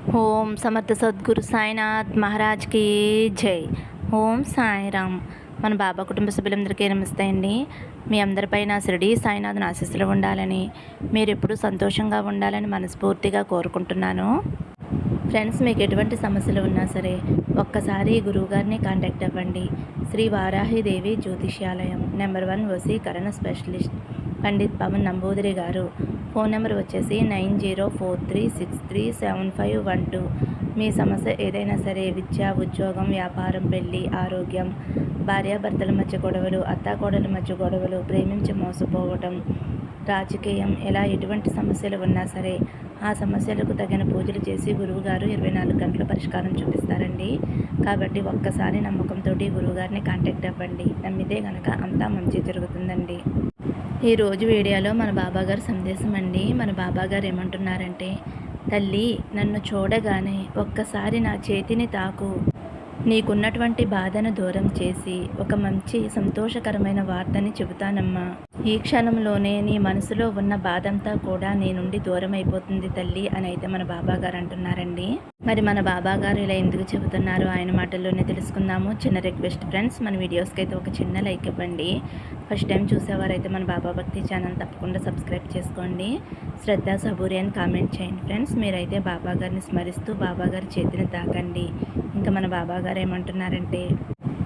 ఓం సమర్థ సద్గురు సాయినాథ్ మహారాజ్కి జై. ఓం సాయిరామ్. మన బాబా కుటుంబ సభ్యులందరికీ నమస్తే అండి. మీ అందరిపైన షిరిడి సాయినాథ్ ఆశీస్సులు ఉండాలని, మీరు ఎప్పుడూ సంతోషంగా ఉండాలని మనస్ఫూర్తిగా కోరుకుంటున్నాను. ఫ్రెండ్స్, మీకు ఎటువంటి సమస్యలు ఉన్నా సరే ఒక్కసారి గురువుగారిని కాంటాక్ట్ అవ్వండి. శ్రీ వారాహిదేవి జ్యోతిష్యాలయం, నెంబర్ 1 వశీకరణ స్పెషలిస్ట్ పండిత్ పవన్ నంబూదిరి గారు. ఫోన్ నెంబర్ వచ్చేసి 9043637512. మీ సమస్య ఏదైనా సరే, విద్య, ఉద్యోగం, వ్యాపారం, పెళ్లి, ఆరోగ్యం, భార్యాభర్తల మధ్య గొడవలు, అత్తాకోడల మధ్య గొడవలు, ప్రేమించి మోసపోవటం, రాజకీయం, ఇలా ఎటువంటి సమస్యలు ఉన్నా సరే ఆ సమస్యలకు తగిన పూజలు చేసి గురువుగారు 24 గంటల పరిష్కారం చూపిస్తారండి. కాబట్టి ఒక్కసారి నమ్మకంతో గురువుగారిని కాంటాక్ట్ అవ్వండి. నమ్మితే కనుక అంతా మంచి జరుగుతుందండి. ఈరోజు వీడియోలో మన బాబాగారు సందేశం అండి. మన బాబాగారు ఏమంటున్నారంటే, తల్లి, నన్ను చూడగానే ఒక్కసారి నా చేతిని తాకు. నీకున్నటువంటి బాధను దూరం చేసి ఒక మంచి సంతోషకరమైన వార్తని చెబుతానమ్మా. ఈ క్షణంలోనే నీ మనసులో ఉన్న బాధంతా కూడా నీ నుండి దూరం అయిపోతుంది తల్లి అని అయితే మన బాబాగారు అంటున్నారండి. మరి మన బాబాగారు ఇలా ఎందుకు చెబుతున్నారో ఆయన మాటల్లోనే తెలుసుకుందాము. చిన్న రిక్వెస్ట్ ఫ్రెండ్స్, మన వీడియోస్కి అయితే ఒక చిన్న లైక్ ఇవ్వండి. ఫస్ట్ టైం చూసేవారైతే మన బాబా భక్తి ఛానల్ తప్పకుండా సబ్స్క్రైబ్ చేసుకోండి. శ్రద్ధ సబూరి అని కామెంట్ చేయండి. ఫ్రెండ్స్, మీరైతే బాబాగారిని స్మరిస్తూ బాబాగారి చేతిని తాకండి. ఇంకా మన బాబాగారు ఏమంటున్నారంటే,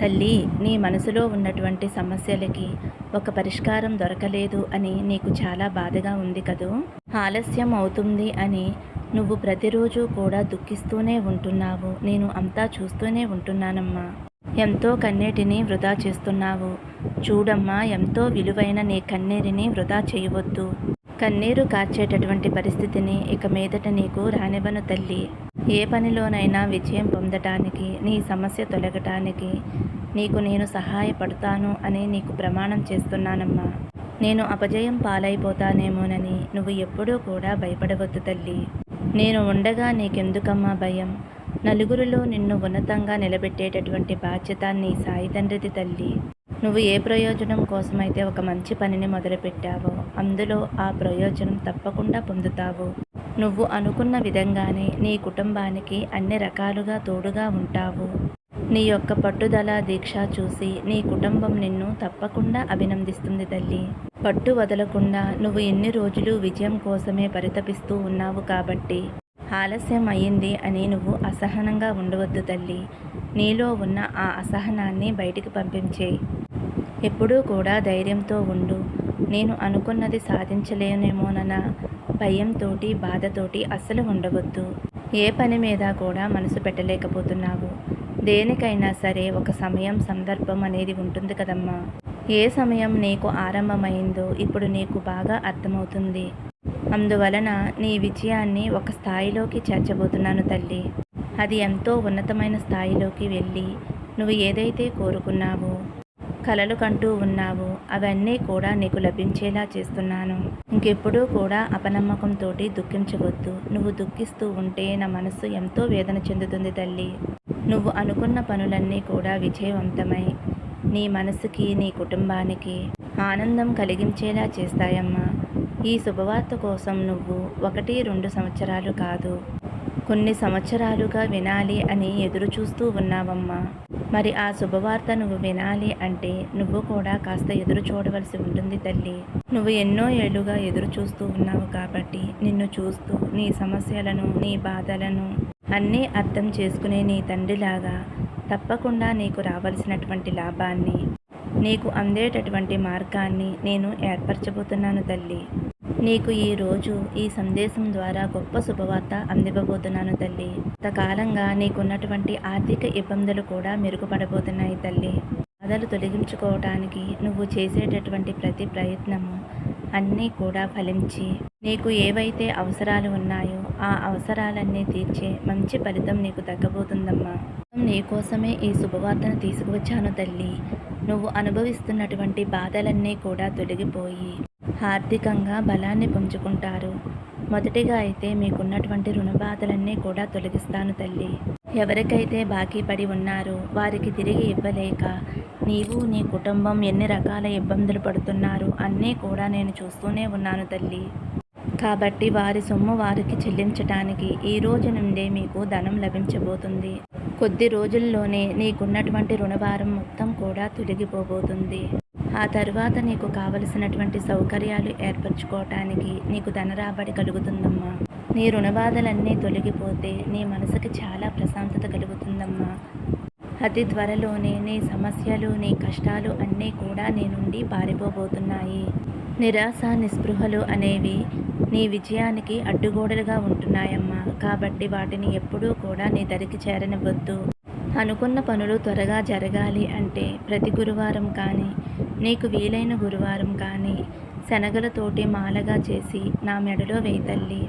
తల్లి, నీ మనసులో ఉన్నటువంటి సమస్యలకి ఒక పరిష్కారం దొరకలేదు అని నీకు చాలా బాధగా ఉంది కదూ. ఆలస్యం అవుతుంది అని నువ్వు ప్రతిరోజు కూడా దుఃఖిస్తూనే ఉంటున్నావు. నేను అంతా చూస్తూనే ఉంటున్నానమ్మా. ఎంతో కన్నీటిని వృధా చేస్తున్నావు. చూడమ్మా, ఎంతో విలువైన నీ కన్నీరిని వృధా చేయవద్దు. కన్నీరు కార్చేటటువంటి పరిస్థితిని ఇక మీదట నీకు రానివ్వను తల్లి. ఏ పనిలోనైనా విజయం పొందటానికి, నీ సమస్య తొలగటానికి నీకు నేను సహాయపడతాను అని నీకు ప్రమాణం చేస్తున్నానమ్మా. నేను అపజయం పాలైపోతానేమోనని నువ్వు ఎప్పుడూ కూడా భయపడవద్దు తల్లి. నేను ఉండగా నీకెందుకమ్మా భయం? నలుగురిలో నిన్ను ఉన్నతంగా నిలబెట్టేటటువంటి బాధ్యత నీ సాయి తండ్రిది తల్లి. నువ్వు ఏ ప్రయోజనం కోసమైతే ఒక మంచి పనిని మొదలుపెట్టావో అందులో ఆ ప్రయోజనం తప్పకుండా పొందుతావు. నువ్వు అనుకున్న విధంగానే నీ కుటుంబానికి అన్ని రకాలుగా తోడుగా ఉంటావు. నీ యొక్క పట్టుదల, దీక్ష చూసి నీ కుటుంబం నిన్ను తప్పకుండా అభినందిస్తుంది తల్లి. పట్టు వదలకుండా నువ్వు ఎన్ని రోజులు విజయం కోసమే పరితపిస్తూ ఉన్నావు కాబట్టి ఆలస్యం అయ్యింది అని నువ్వు అసహనంగా ఉండవద్దు తల్లి. నీలో ఉన్న ఆ అసహనాన్ని బయటికి పంపించేయి. ఎప్పుడూ కూడా ధైర్యంతో ఉండు. నేను అనుకున్నది సాధించలేనేమోనన్న భయంతోటి, బాధతోటి అస్సలు ఉండవద్దు. ఏ పని మీద కూడా మనసు పెట్టలేకపోతున్నావు. దేనికైనా సరే ఒక సమయం, సందర్భం అనేది ఉంటుంది కదమ్మా. ఏ సమయం నీకు ఆరంభమైందో ఇప్పుడు నీకు బాగా అర్థమవుతుంది. అందువలన నీ విజయాన్ని ఒక స్థాయిలోకి చేర్చబోతున్నాను తల్లి. అది ఎంతో ఉన్నతమైన స్థాయిలోకి వెళ్ళి నువ్వు ఏదైతే కోరుకున్నావో, కలలు కంటూ ఉన్నావో అవన్నీ కూడా నీకు లభించేలా చేస్తున్నాను. ఇంకెప్పుడూ కూడా అపనమ్మకంతో దుఃఖించవద్దు. నువ్వు దుఃఖిస్తూ ఉంటే నా మనసు ఎంతో వేదన చెందుతుంది తల్లి. నువ్వు అనుకున్న పనులన్నీ కూడా విజయవంతమై నీ మనసుకి, నీ కుటుంబానికి ఆనందం కలిగించేలా చేస్తాయమ్మా. ఈ శుభవార్త కోసం నువ్వు 1-2 సంవత్సరాలు కాదు, కొన్ని సంవత్సరాలుగా వినాలి అని ఎదురు చూస్తూ ఉన్నావమ్మా. మరి ఆ శుభవార్త నువ్వు వినాలి అంటే నువ్వు కూడా కాస్త ఎదురు చూడవలసి ఉంటుంది తల్లి. నువ్వు ఎన్నో ఏళ్లుగా ఎదురు చూస్తూ ఉన్నావు కాబట్టి నిన్ను చూస్తూ నీ సమస్యలను, నీ బాధలను అన్నీ అర్థం చేసుకునే నీ తండ్రిలాగా తప్పకుండా నీకు రావాల్సినటువంటి లాభాన్ని, నీకు అందేటటువంటి మార్గాన్ని నేను ఏర్పరచబోతున్నాను తల్లి. నీకు ఈరోజు ఈ సందేశం ద్వారా గొప్ప శుభవార్త అందివ్వబోతున్నాను తల్లి. ఇంతకాలంగా నీకున్నటువంటి ఆర్థిక ఇబ్బందులు కూడా మెరుగుపడబోతున్నాయి తల్లి. బాధలు తొలగించుకోవటానికి నువ్వు చేసేటటువంటి ప్రతి ప్రయత్నము అన్నీ కూడా ఫలించి నీకు ఏవైతే అవసరాలు ఉన్నాయో ఆ అవసరాలన్నీ తీర్చే మంచి ఫలితం నీకు దక్కబోతుందమ్మా. నీకోసమే ఈ శుభవార్తను తీసుకువచ్చాను తల్లి. నువ్వు అనుభవిస్తున్నటువంటి బాధలన్నీ కూడా తొలగిపోయి ఆర్థికంగా బలాన్ని పుంజుకుంటారు. మొదటిగా అయితే మీకున్నటువంటి రుణ బాధలన్నీ కూడా తొలగిస్తాను తల్లి. ఎవరికైతే బాకీ పడి ఉన్నారో వారికి తిరిగి ఇవ్వలేక నీవు, నీ కుటుంబం ఎన్ని రకాల ఇబ్బందులు పడుతున్నారు అన్నీ కూడా నేను చూస్తూనే ఉన్నాను తల్లి. కాబట్టి వారి సొమ్ము వారికి చెల్లించటానికి ఈ రోజు నుండే మీకు ధనం లభించబోతుంది. కొద్ది రోజుల్లోనే నీకున్నటువంటి రుణభారం మొత్తం కూడా తొలగిపోబోతుంది. ఆ తరువాత నీకు కావలసినటువంటి సౌకర్యాలు ఏర్పరచుకోవటానికి నీకు ధన రాబడి కలుగుతుందమ్మా. నీ రుణబాధలన్నీ తొలగిపోతే నీ మనసుకి చాలా ప్రశాంతత కలుగుతుందమ్మా. అతి త్వరలోనే నీ సమస్యలు, నీ కష్టాలు అన్నీ కూడా నీ నుండి పారిపోబోతున్నాయి. నిరాశ, నిస్పృహలు అనేవి నీ విజయానికి అడ్డుగోడలుగా ఉంటున్నాయమ్మా. కాబట్టి వాటిని ఎప్పుడూ కూడా నీ దరికి చేరనివ్వద్దు. అనుకున్న పనులు త్వరగా జరగాలి అంటే ప్రతి గురువారం కానీ, నీకు వీలైన గురువారం కానీ శనగలతోటి మాలగా చేసి నా మెడలో వేయి తల్లి.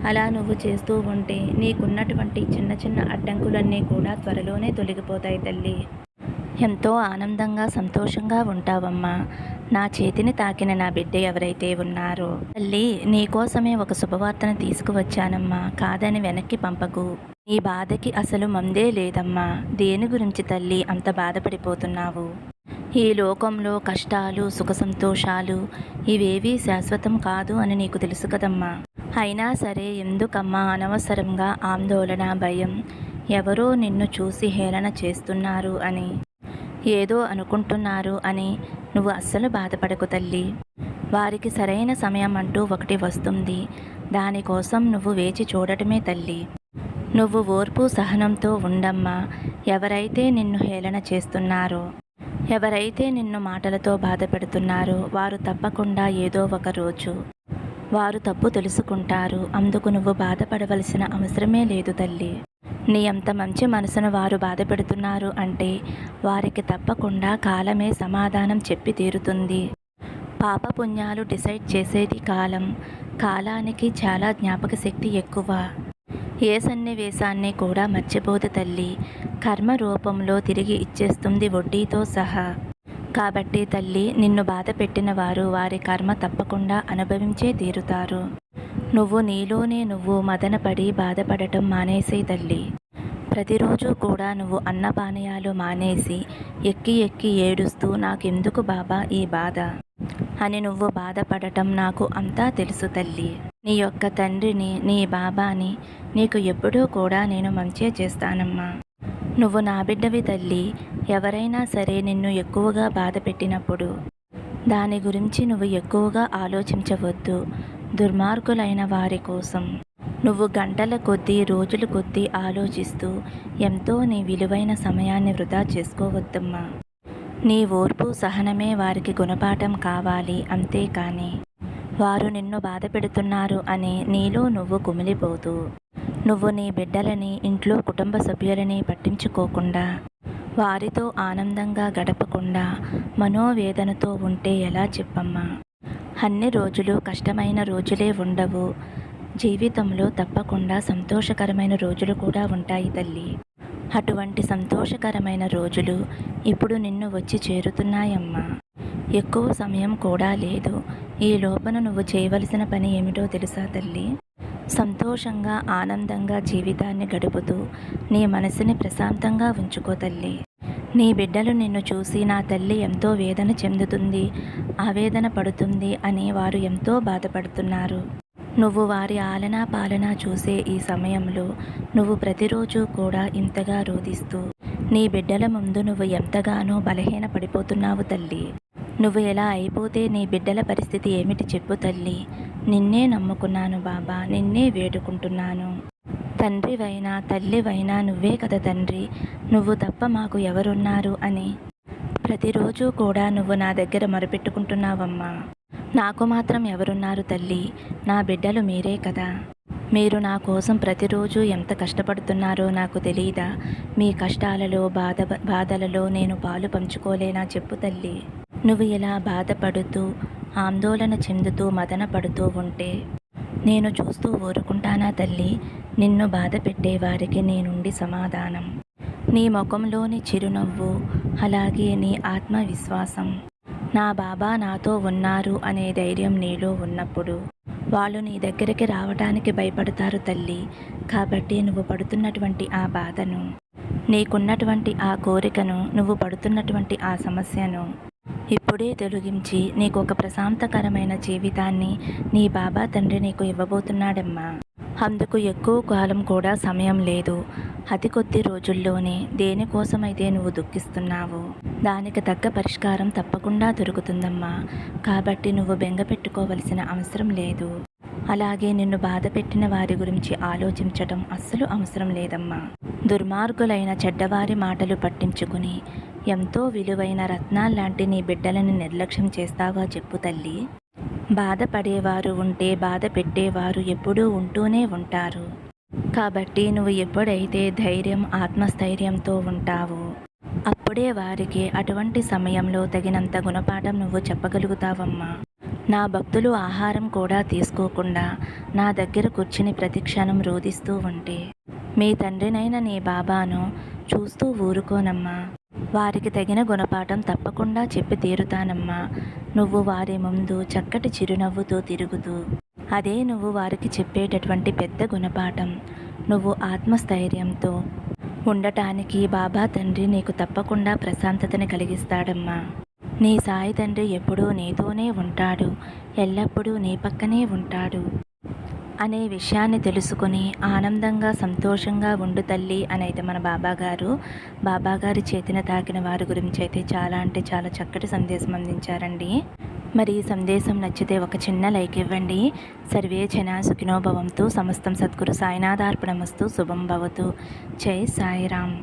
అలా నువ్వు చేస్తూ ఉంటే నీకున్నటువంటి చిన్న చిన్న అడ్డంకులన్నీ కూడా త్వరలోనే తొలగిపోతాయి తల్లి. ఎంతో ఆనందంగా, సంతోషంగా ఉంటావమ్మా. నా చేతిని తాకిన నా బిడ్డ ఎవరైతే ఉన్నారో తల్లి, నీకోసమే ఒక శుభవార్తను తీసుకువచ్చానమ్మా. కాదని వెనక్కి పంపకు. నీ బాధకి అసలు మందే లేదమ్మా. దేని గురించి తల్లి అంత బాధపడిపోతున్నావు? ఈ లోకంలో కష్టాలు, సుఖ సంతోషాలు ఇవేవీ శాశ్వతం కాదు అని నీకు తెలుసు కదమ్మా. అయినా సరే ఎందుకమ్మా అనవసరంగా ఆందోళన, భయం? ఎవరో నిన్ను చూసి హేళన చేస్తున్నారు అని, ఏదో అనుకుంటున్నారు అని నువ్వు అస్సలు బాధపడకు తల్లి. వారికి సరైన సమయం అంటూ ఒకటి వస్తుంది. దానికోసం నువ్వు వేచి చూడటమే తల్లి. నువ్వు ఓర్పు, సహనంతో ఉండమ్మా. ఎవరైతే నిన్ను హేళన చేస్తున్నారో, ఎవరైతే నిన్ను మాటలతో బాధ పెడుతున్నారో వారు తప్పకుండా ఏదో ఒక రోజు వారు తప్పు తెలుసుకుంటారు. అందుకు నువ్వు బాధపడవలసిన అవసరమే లేదు తల్లి. నీ అంత మంచి మనసును వారు బాధ పెడుతున్నారు అంటే వారికి తప్పకుండా కాలమే సమాధానం చెప్పి తీరుతుంది. పాపపుణ్యాలు డిసైడ్ చేసేది కాలం. కాలానికి చాలా జ్ఞాపక శక్తి ఎక్కువ. ఏ సన్నివేశాన్ని కూడా మర్చిపోదు తల్లి. కర్మ రూపంలో తిరిగి ఇచ్చేస్తుంది వడ్డీతో సహా. కాబట్టి తల్లి, నిన్ను బాధ పెట్టిన వారు వారి కర్మ తప్పకుండా అనుభవించే తీరుతారు. నువ్వు నీలోనే నువ్వు మదనపడి బాధపడటం మానేసే తల్లి. ప్రతిరోజు కూడా నువ్వు అన్నపానీయాలు మానేసి ఎక్కి ఎక్కి ఏడుస్తూ నాకెందుకు బాబా ఈ బాధ అని నువ్వు బాధపడటం నాకు అంతా తెలుసు తల్లి. నీ యొక్క తండ్రిని, నీ బాబాని నీకు ఎప్పుడూ కూడా నేను మంచే చేస్తానమ్మా. నువ్వు నా బిడ్డవి తల్లి. ఎవరైనా సరే నిన్ను ఎక్కువగా బాధ పెట్టినప్పుడు దాని గురించి నువ్వు ఎక్కువగా ఆలోచించవద్దు. దుర్మార్గులైన వారి కోసం నువ్వు గంటల కొద్దీ, రోజుల కొద్దీ ఆలోచిస్తూ ఎంతో నీ విలువైన సమయాన్ని వృధా చేసుకోవద్దమ్మా. నీ ఓర్పు, సహనమే వారికి గుణపాఠం కావాలి. అంతేకాని వారు నిన్ను బాధ పెడుతున్నారు అని నీలో నువ్వు కుమిలిపోతూ, నువ్వు నీ బిడ్డలని, ఇంట్లో కుటుంబ సభ్యులని పట్టించుకోకుండా, వారితో ఆనందంగా గడపకుండా మనోవేదనతో ఉంటే ఎలా చెప్పమ్మా? అన్ని రోజులు కష్టమైన రోజులే ఉండవు. జీవితంలో తప్పకుండా సంతోషకరమైన రోజులు కూడా ఉంటాయి తల్లి. అటువంటి సంతోషకరమైన రోజులు ఇప్పుడు నిన్ను వచ్చి చేరుతున్నాయమ్మా. ఎక్కువ సమయం కూడా లేదు. ఈ లోపల నువ్వు చేయవలసిన పని ఏమిటో తెలుసా తల్లి? సంతోషంగా, ఆనందంగా జీవితాన్ని గడుపుతూ నీ మనసుని ప్రశాంతంగా ఉంచుకో తల్లి. నీ బిడ్డలు నిన్ను చూసి నా తల్లి ఎంతో వేదన చెందుతుంది, ఆవేదన పడుతుంది అని వారు ఎంతో బాధపడుతున్నారు. నువ్వు వారి ఆలనా పాలనా చూసే ఈ సమయంలో నువ్వు ప్రతిరోజు కూడా ఇంతగా రోదిస్తూ నీ బిడ్డల ముందు నువ్వు ఎంతగానో బలహీన పడిపోతున్నావు తల్లి. నువ్వు ఎలా అయిపోతే నీ బిడ్డల పరిస్థితి ఏమిటి చెప్పు తల్లి. నిన్నే నమ్ముకున్నాను బాబా, నిన్నే వేడుకుంటున్నాను. తండ్రివైనా తల్లివైనా నువ్వే కదా తండ్రి, నువ్వు తప్ప మాకు ఎవరున్నారు అని ప్రతిరోజు కూడా నువ్వు నా దగ్గర మొరపెట్టుకుంటున్నావమ్మా. నాకు మాత్రం ఎవరున్నారు తల్లి? నా బిడ్డలు మీరే కదా. మీరు నా కోసం ప్రతిరోజు ఎంత కష్టపడుతున్నారో నాకు తెలియదా? మీ కష్టాలలో, బాధలలో నేను పాలు పంచుకోలేనా చెప్పు తల్లి. నువ్వు ఇలా బాధపడుతూ, ఆందోళన చెందుతూ, మదన పడుతూ ఉంటే నేను చూస్తూ ఊరుకుంటానా తల్లి? నిన్ను బాధ పెట్టేవారికి నీ నుండి సమాధానం, నీ ముఖంలోని చిరునవ్వు, అలాగే నీ ఆత్మవిశ్వాసం, నా బాబా నాతో ఉన్నారు అనే ధైర్యం నీలో ఉన్నప్పుడు వాళ్ళు నీ దగ్గరికి రావటానికి భయపడతారు తల్లి. కాబట్టి నువ్వు పడుతున్నటువంటి ఆ బాధను, నీకున్నటువంటి ఆ కోరికను, నువ్వు పడుతున్నటువంటి ఆ సమస్యను ఇప్పుడే తొలగించి నీకు ఒక ప్రశాంతకరమైన జీవితాన్ని నీ బాబా తండ్రి నీకు ఇవ్వబోతున్నాడమ్మా. అందుకు ఎక్కువ కాలం కూడా సమయం లేదు. అతి కొద్ది రోజుల్లోనే దేనికోసమైతే నువ్వు దుఃఖిస్తున్నావో దానికి తగ్గ పరిష్కారం తప్పకుండా దొరుకుతుందమ్మా. కాబట్టి నువ్వు బెంగ పెట్టుకోవలసిన అవసరం లేదు. అలాగే నిన్ను బాధ పెట్టిన వారి గురించి ఆలోచించటం అస్సలు అవసరం లేదమ్మా. దుర్మార్గులైన చెడ్డవారి మాటలు పట్టించుకుని ఎంతో విలువైన రత్నాల్లాంటి నీ బిడ్డలను నిర్లక్ష్యం చేస్తావా చెప్పు తల్లి. బాధపడేవారు ఉంటే బాధ పెట్టేవారు ఎప్పుడూ ఉంటూనే ఉంటారు. కాబట్టి నువ్వు ఎప్పుడైతే ధైర్యం ఆత్మస్థైర్యంతో ఉంటావో అప్పుడే వారికి అటువంటి సమయంలో తగినంత గుణపాఠం నువ్వు చెప్పగలుగుతావమ్మా. నా భక్తులు ఆహారం కూడా తీసుకోకుండా నా దగ్గర కూర్చుని ప్రతిక్షణం రోదిస్తూ ఉంటే మీ తండ్రినైన నీ బాబాను చూస్తూ ఊరుకోనమ్మా. వారికి తగిన గుణపాఠం తప్పకుండా చెప్పి తీరుతానమ్మా. నువ్వు వారి ముందు చక్కటి చిరునవ్వుతో తిరుగుతూ అదే నువ్వు వారికి చెప్పేటటువంటి పెద్ద గుణపాఠం. నువ్వు ఆత్మస్థైర్యంతో ఉండటానికి బాబా తండ్రి నీకు తప్పకుండా ప్రశాంతతని కలిగిస్తాడమ్మా. నీ సాయి తండ్రి ఎప్పుడూ నీతోనే ఉంటాడు, ఎల్లప్పుడూ నీ పక్కనే ఉంటాడు అనే విషయాన్ని తెలుసుకుని ఆనందంగా సంతోషంగా ఉండు తల్లి అని అయితే మన బాబాగారి చేతిన తాకిన వారి గురించి అయితే చాలా అంటే చాలా చక్కటి సందేశం అందించారండి. మరి ఈ సందేశం నచ్చితే ఒక చిన్న లైక్ ఇవ్వండి. సర్వే జనా సుఖినో భవంతు. సమస్తం సద్గురు సాయినాథార్పణమస్తు. శుభం భవతు. జై సాయిరామ్.